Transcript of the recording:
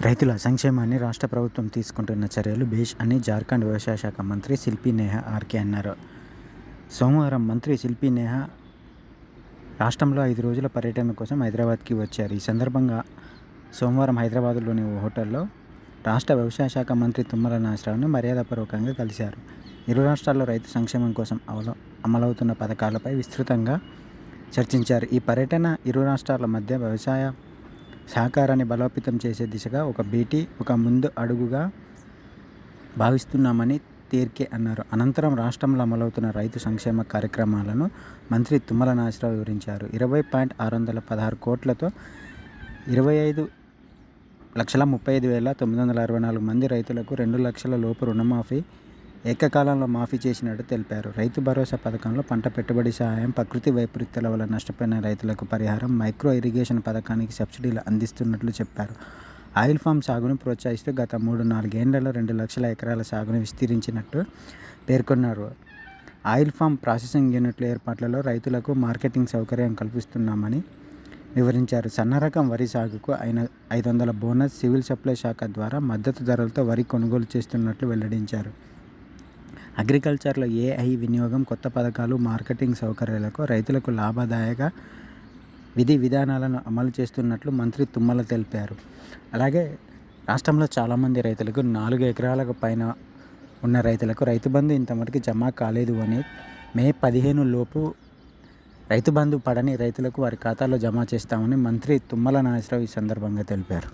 రైతుల సంక్షేమాన్ని రాష్ట్ర ప్రభుత్వం తీసుకుంటున్న చర్యలు భేష్ అని జార్ఖండ్ వ్యవసాయ శాఖ మంత్రి శిల్పీ నేహా ఆర్కే అన్నారు. సోమవారం మంత్రి శిల్పీ నేహా రాష్ట్రంలో 5 రోజుల పర్యటన కోసం హైదరాబాద్కి వచ్చారు. ఈ సందర్భంగా సోమవారం హైదరాబాద్లోని ఓ హోటల్లో రాష్ట్ర వ్యవసాయ శాఖ మంత్రి తుమ్మల నాగేశ్వరరావును మర్యాదపూర్వకంగా కలిశారు. ఇరు రాష్ట్రాల్లో రైతు సంక్షేమం కోసం అమలవుతున్న పథకాలపై విస్తృతంగా చర్చించారు. ఈ పర్యటన ఇరు రాష్ట్రాల మధ్య వ్యవసాయ సహకారాన్ని బలోపేతం చేసే దిశగా ఒక ముందు అడుగుగా భావిస్తున్నామని తీర్కే అన్నారు. అనంతరం రాష్ట్రంలో అమలవుతున్న రైతు సంక్షేమ కార్యక్రమాలను మంత్రి తుమ్మల నాగేశ్వరరావు వివరించారు. 20.616 కోట్లతో 25,35,964 మంది రైతులకు 2 లక్షల లోపు రుణమాఫీ ఏకకాలంలో మాఫీ చేసినట్టు తెలిపారు. రైతు భరోసా పథకంలో పంట పెట్టుబడి సహాయం, ప్రకృతి వైపరీత్యాల వల్ల నష్టపోయిన రైతులకు పరిహారం, మైక్రో ఇరిగేషన్ పథకానికి సబ్సిడీలు అందిస్తున్నట్లు చెప్పారు. ఆయిల్ ఫామ్ సాగును ప్రోత్సహిస్తూ గత 3-4 ఏళ్లలో 2 లక్షల ఎకరాల సాగును విస్తరించినట్టు పేర్కొన్నారు. ఆయిల్ ఫామ్ ప్రాసెసింగ్ యూనిట్ల ఏర్పాట్లలో రైతులకు మార్కెటింగ్ సౌకర్యం కల్పిస్తున్నామని వివరించారు. సన్నరకం వరి సాగుకు 500 బోనస్, సివిల్ సప్లై శాఖ ద్వారా మద్దతు ధరలతో వరి కొనుగోలు చేస్తున్నట్లు వెల్లడించారు. అగ్రికల్చర్లో ఏఐ వినియోగం, కొత్త పథకాలు, మార్కెటింగ్ సౌకర్యాలకు రైతులకు లాభదాయక విధి విధానాలను అమలు చేస్తున్నట్లు మంత్రి తుమ్మల తెలిపారు. అలాగే రాష్ట్రంలో చాలామంది రైతులకు 4 ఎకరాలకు పైన ఉన్న రైతులకు రైతు బంధు ఇంతవరకు జమ కాలేదు అని, మే 15 లోపు రైతు బంధు పడని రైతులకు వారి ఖాతాలో జమ చేస్తామని మంత్రి తుమ్మల నాగేశ్వరరావు ఈ సందర్భంగా తెలిపారు.